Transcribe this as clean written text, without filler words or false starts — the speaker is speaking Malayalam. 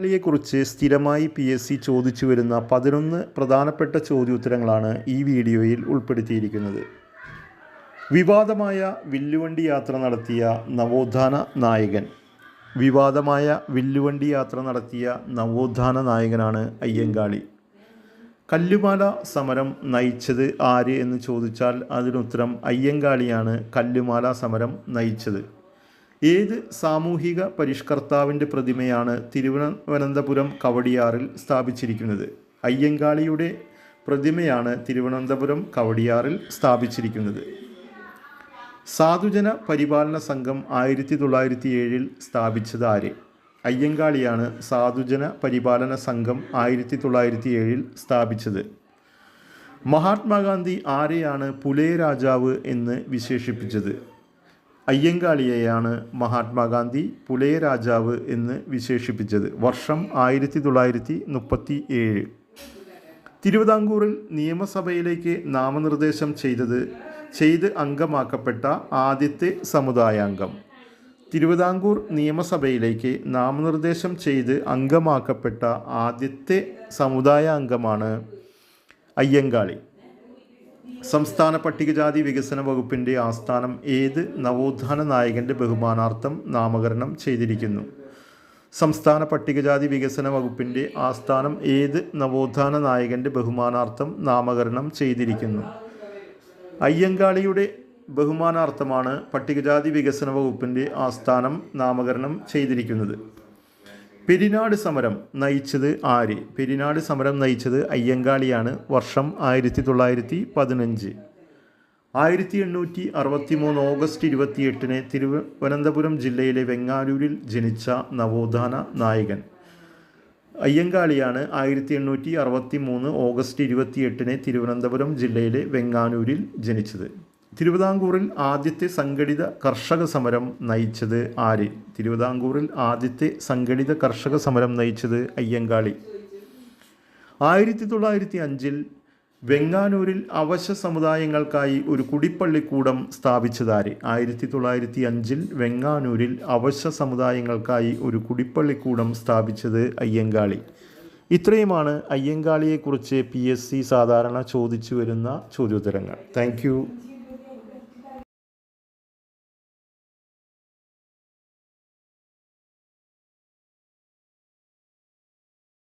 ളിയെക്കുറിച്ച് സ്ഥിരമായി PSC ചോദിച്ചു വരുന്ന 11 പ്രധാനപ്പെട്ട ചോദ്യോത്തരങ്ങളാണ് ഈ വീഡിയോയിൽ ഉൾപ്പെടുത്തിയിരിക്കുന്നത്. വിവാദമായ വില്ലുവണ്ടി യാത്ര നടത്തിയ നവോത്ഥാന നായകൻ. നായകനാണ് അയ്യങ്കാളി. കല്ലുമാല സമരം നയിച്ചത് ആര് എന്ന് ചോദിച്ചാൽ അതിനുത്തരം അയ്യങ്കാളിയാണ് കല്ലുമാല സമരം നയിച്ചത്. ഏത് സാമൂഹിക പരിഷ്കർത്താവിൻ്റെ പ്രതിമയാണ് തിരുവനന്തപുരം കവടിയാറിൽ സ്ഥാപിച്ചിരിക്കുന്നത്? അയ്യങ്കാളിയുടെ പ്രതിമയാണ് തിരുവനന്തപുരം കവടിയാറിൽ സ്ഥാപിച്ചിരിക്കുന്നത്. സാധുജന പരിപാലന സംഘം 1907 സ്ഥാപിച്ചത് ആര്? അയ്യങ്കാളിയാണ് സാധുജന പരിപാലന സംഘം 1907 സ്ഥാപിച്ചത്. മഹാത്മാഗാന്ധി ആരെയാണ് പുലയ രാജാവ് എന്ന് വിശേഷിപ്പിച്ചത്? അയ്യങ്കാളിയെയാണ് മഹാത്മാഗാന്ധി പുലയ രാജാവ് എന്ന് വിശേഷിപ്പിച്ചത്. വർഷം 1937. തിരുവിതാംകൂറിൽ നിയമസഭയിലേക്ക് നാമനിർദ്ദേശം ചെയ്ത് അംഗമാക്കപ്പെട്ട ആദ്യത്തെ സമുദായാംഗം. തിരുവിതാംകൂർ നിയമസഭയിലേക്ക് നാമനിർദ്ദേശം ചെയ്ത് അംഗമാക്കപ്പെട്ട ആദ്യത്തെ സമുദായാംഗമാണ് അയ്യങ്കാളി. സംസ്ഥാന പട്ടികജാതി വികസന വകുപ്പിൻ്റെ ആസ്ഥാനം ഏത് നവോത്ഥാന നായകൻ്റെ ബഹുമാനാർത്ഥം നാമകരണം ചെയ്തിരിക്കുന്നു? സംസ്ഥാന പട്ടികജാതി വികസന വകുപ്പിൻ്റെ ആസ്ഥാനം ഏത് നവോത്ഥാന നായകൻ്റെ ബഹുമാനാർത്ഥം നാമകരണം ചെയ്തിരിക്കുന്നു? അയ്യങ്കാളിയുടെ ബഹുമാനാർത്ഥമാണ് പട്ടികജാതി വികസന വകുപ്പിൻ്റെ ആസ്ഥാനം നാമകരണം ചെയ്തിരിക്കുന്നത്. പെരിനാട് സമരം നയിച്ചത് ആര്? പെരിനാട് സമരം നയിച്ചത് അയ്യങ്കാളിയാണ്. വർഷം 1915. 1863 ഓഗസ്റ്റ് 28 തിരുവനന്തപുരം ജില്ലയിലെ വെങ്ങാനൂരിൽ ജനിച്ച നവോത്ഥാന നായകൻ. അയ്യങ്കാളിയാണ് 1863 ഓഗസ്റ്റ് 28 തിരുവനന്തപുരം ജില്ലയിലെ വെങ്ങാനൂരിൽ ജനിച്ചത്. തിരുവിതാംകൂറിൽ ആദ്യത്തെ സംഘടിത കർഷക സമരം നയിച്ചത് ആര്? തിരുവിതാംകൂറിൽ ആദ്യത്തെ സംഘടിത കർഷക സമരം നയിച്ചത് അയ്യങ്കാളി. 1905 വെങ്ങാനൂരിൽ അവശ്യ സമുദായങ്ങൾക്കായി ഒരു കുടിപ്പള്ളിക്കൂടം സ്ഥാപിച്ചതാര്? 1905 വെങ്ങാനൂരിൽ അവശ്യ സമുദായങ്ങൾക്കായി ഒരു കുടിപ്പള്ളിക്കൂടം സ്ഥാപിച്ചത് അയ്യങ്കാളി. ഇത്രയുമാണ് അയ്യങ്കാളിയെക്കുറിച്ച് PSC സാധാരണ ചോദിച്ചു വരുന്ന ചോദ്യോത്തരങ്ങൾ. Thank you.